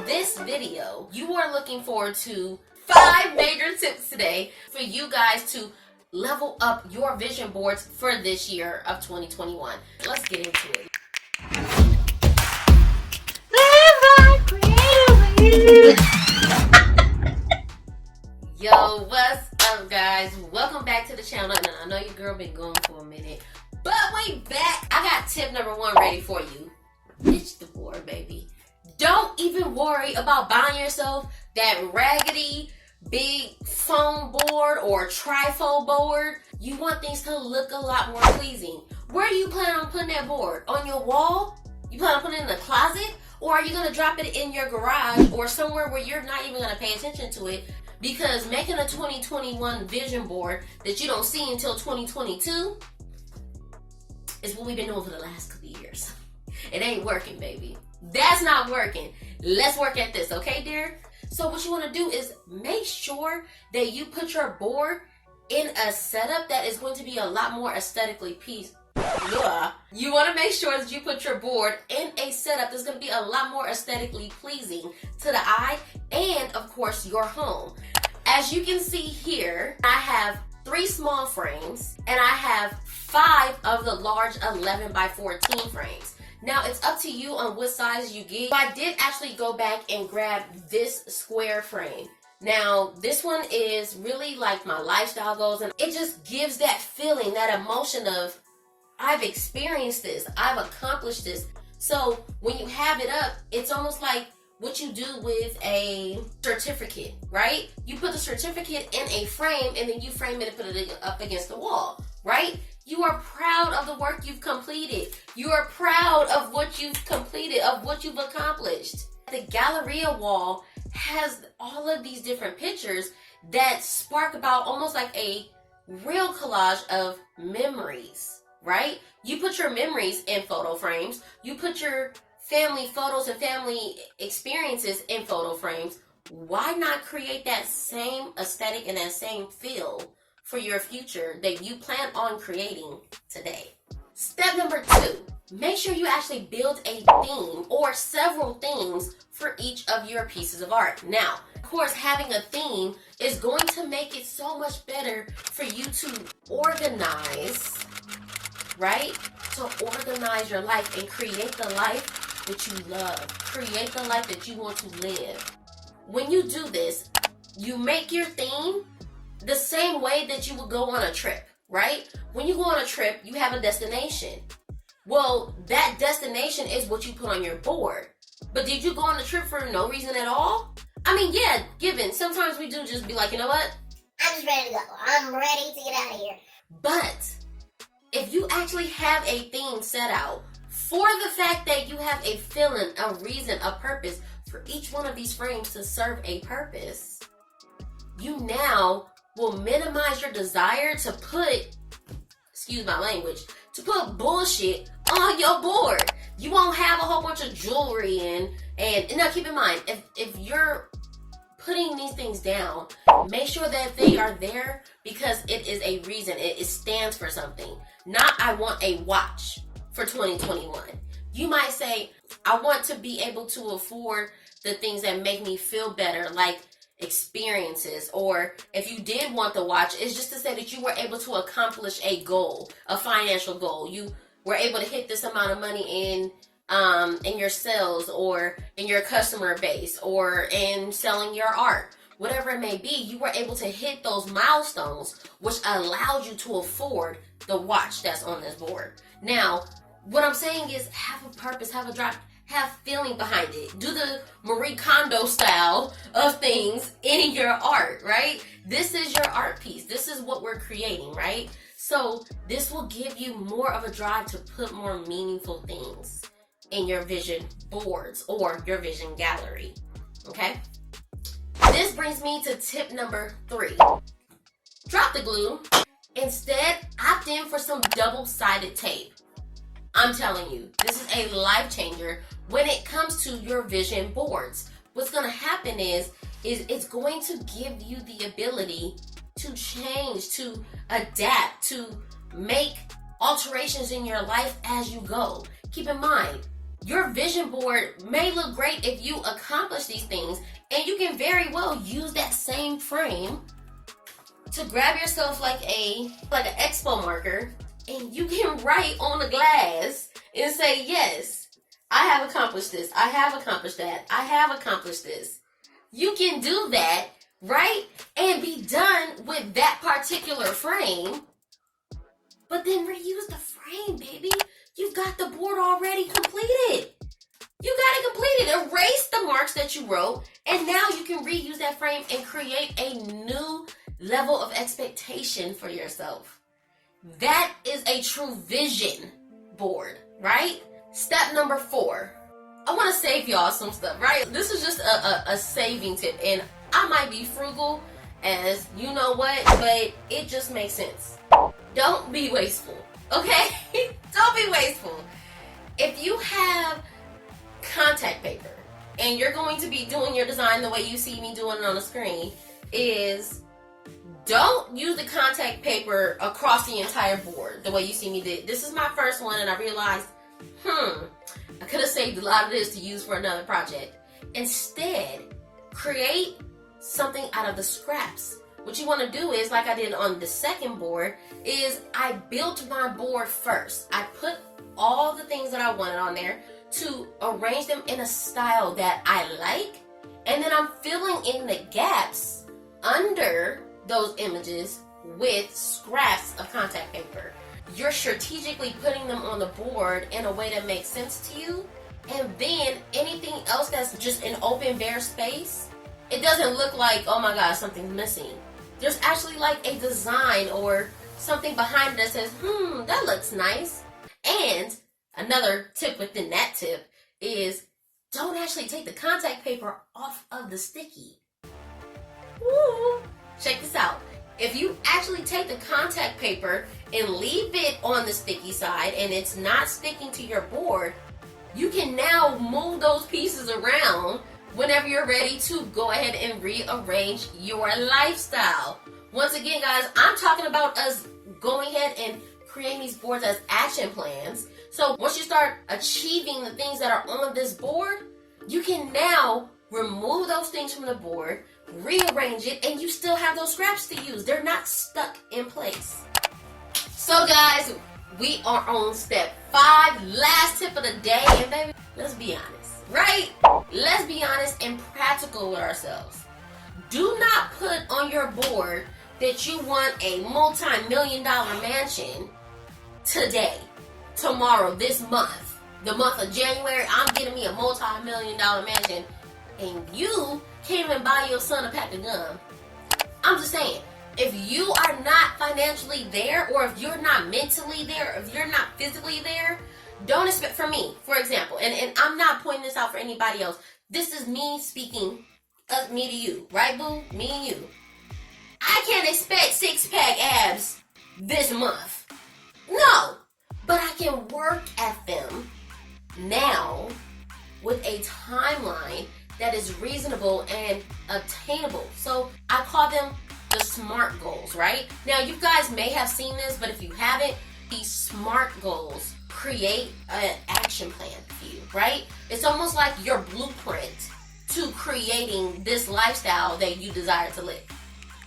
this video, you are looking forward to 5 major tips today for you guys to level up your vision boards for this year of 2021. Let's get into it. Yo, what's up, guys? Welcome back to the channel. And I know your girl been gone for a minute, but we back. I got tip number 1 ready for you. Ditch the board, baby. Don't even worry about buying yourself that raggedy big foam board or trifold board. You want things to look a lot more pleasing. Where do you plan on putting that board? On your wall? You plan on putting it in the closet? Or are you going to drop it in your garage or somewhere where you're not even going to pay attention to it? Because making a 2021 vision board that you don't see until 2022 is what we've been doing for the last couple of years. It ain't working, baby. That's not working. Let's work at this, okay, dear? So what you want to do is make sure that you put your board in a setup that is going to be a lot more aesthetically pleasing. You want to make sure that you put your board in a setup that's going to be a lot more aesthetically pleasing to the eye and, of course, your home. As you can see here, I have 3 small frames and I have 5 of the large 11 by 14 frames. Now, it's up to you on what size you get. I did actually go back and grab this square frame. Now, this one is really like my lifestyle goals, and it just gives that feeling, that emotion of, I've experienced this, I've accomplished this. So when you have it up, it's almost like what you do with a certificate, right? You put the certificate in a frame and then you frame it and put it up against the wall, right? You are proud of the work you've completed. You are proud of what you've completed, of what you've accomplished. The Galleria wall has all of these different pictures that spark about almost like a real collage of memories, right? You put your memories in photo frames. You put your family photos and family experiences in photo frames. Why not create that same aesthetic and that same feel for your future that you plan on creating today? Step number 2, make sure you actually build a theme or several themes for each of your pieces of art. Now, of course, having a theme is going to make it so much better for you to organize, right? To organize your life and create the life that you love. Create the life that you want to live. When you do this, you make your theme the same way that you would go on a trip, right? When you go on a trip, you have a destination. Well, that destination is what you put on your board. But did you go on the trip for no reason at all? I mean, yeah, given. Sometimes we do just be like, you know what? I'm just ready to go. I'm ready to get out of here. But if you actually have a theme set out for the fact that you have a feeling, a reason, a purpose for each one of these frames to serve a purpose, you now will minimize your desire to put, excuse my language, to put bullshit on your board. You won't have a whole bunch of jewelry and now keep in mind, if you're putting these things down, make sure that they are there because it is a reason. It stands for something. Not, I want a watch for 2021. You might say, I want to be able to afford the things that make me feel better, like experiences. Or if you did want the watch, it's just to say that you were able to accomplish a goal, a financial goal. You were able to hit this amount of money in your sales or in your customer base or in selling your art. Whatever it may be, you were able to hit those milestones, which allowed you to afford the watch that's on this board. Now, what I'm saying is have a purpose, have a drive, have feeling behind it. Do the Marie Kondo style of things in your art, right? This is your art piece. This is what we're creating, right? So this will give you more of a drive to put more meaningful things in your vision boards or your vision gallery, okay? This brings me to tip number 3. Drop the glue. Instead, opt in for some double-sided tape. I'm telling you, this is a life changer when it comes to your vision boards. What's going to happen is it's going to give you the ability to change, to adapt, to make alterations in your life as you go. Keep in mind, Your vision board may look great if you accomplish these things, and you can very well use that same frame to grab yourself like an expo marker, and you can write on the glass and say, yes, I have accomplished this, I have accomplished that, I have accomplished this. You can do that, right? And be done with that particular frame, but then reuse the frame, baby. You've got the board already completed. You got it completed. Erase the marks that you wrote, and now you can reuse that frame and create a new level of expectation for yourself. That is a true vision board, right? Step number 4. I want to save y'all some stuff, right? This is just a saving tip, and I might be frugal as you know what, but it just makes sense. Don't be wasteful, okay? Don't be wasteful. If you have contact paper and you're going to be doing your design the way you see me doing it on the screen, is don't use the contact paper across the entire board the way you see me do. This is my first one, and I realized, I could have saved a lot of this to use for another project. Instead, create something out of the scraps. What you want to do is, like I did on the second board, is I built my board first. I put all the things that I wanted on there to arrange them in a style that I like, and then I'm filling in the gaps under those images with scraps of contact paper. You're strategically putting them on the board in a way that makes sense to you, and then anything else that's just an open bare space, it doesn't look like, oh my gosh, something's missing. There's actually like a design or something behind it that says, that looks nice. And another tip within that tip is, don't actually take the contact paper off of the sticky. Woo. Check this out. If you actually take the contact paper and leave it on the sticky side and it's not sticking to your board, you can now move those pieces around whenever you're ready to go ahead and rearrange your lifestyle. Once again, guys, I'm talking about us going ahead and creating these boards as action plans. So once you start achieving the things that are on this board, you can now remove those things from the board, rearrange it, and you still have those scraps to use. They're not stuck in place. So guys, we are on step 5, last tip of the day, and baby, let's be honest, right? Let's be honest and practical with ourselves. Do not put on your board that you want a multi-million-dollar mansion today, tomorrow, this month, the month of January. I'm getting me a multi-million-dollar mansion, and you can't even buy your son a pack of gum. I'm just saying, if you are not financially there, or if you're not mentally there, if you're not physically there, don't expect, for me, for example, and I'm not pointing this out for anybody else. This is me speaking, me to you, right, boo? Me and you. I can't expect 6-pack abs this month. No, but I can work at them now with a timeline that is reasonable and obtainable. So I call them the SMART goals, right? Now, you guys may have seen this, but if you haven't, these SMART goals create an action plan for you, right? It's almost like your blueprint to creating this lifestyle that you desire to live.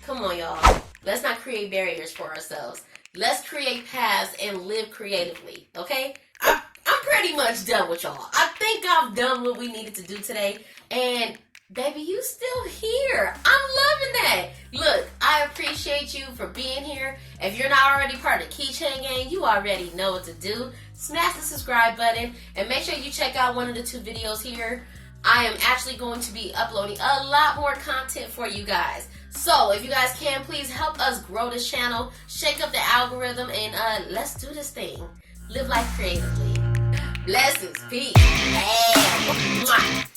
Come on, y'all. Let's not create barriers for ourselves. Let's create paths and live creatively, okay? I'm pretty much done with y'all. I think I've done what we needed to do today. And baby, you still here. I'm loving that. Look, I appreciate you for being here. If you're not already part of the Keychain gang, you already know what to do. Smash the subscribe button and make sure you check out one of the 2 videos here. I am actually going to be uploading a lot more content for you guys. So if you guys can, please help us grow this channel, shake up the algorithm, and let's do this thing. Live life creatively. Blessings. Peace. Mwah.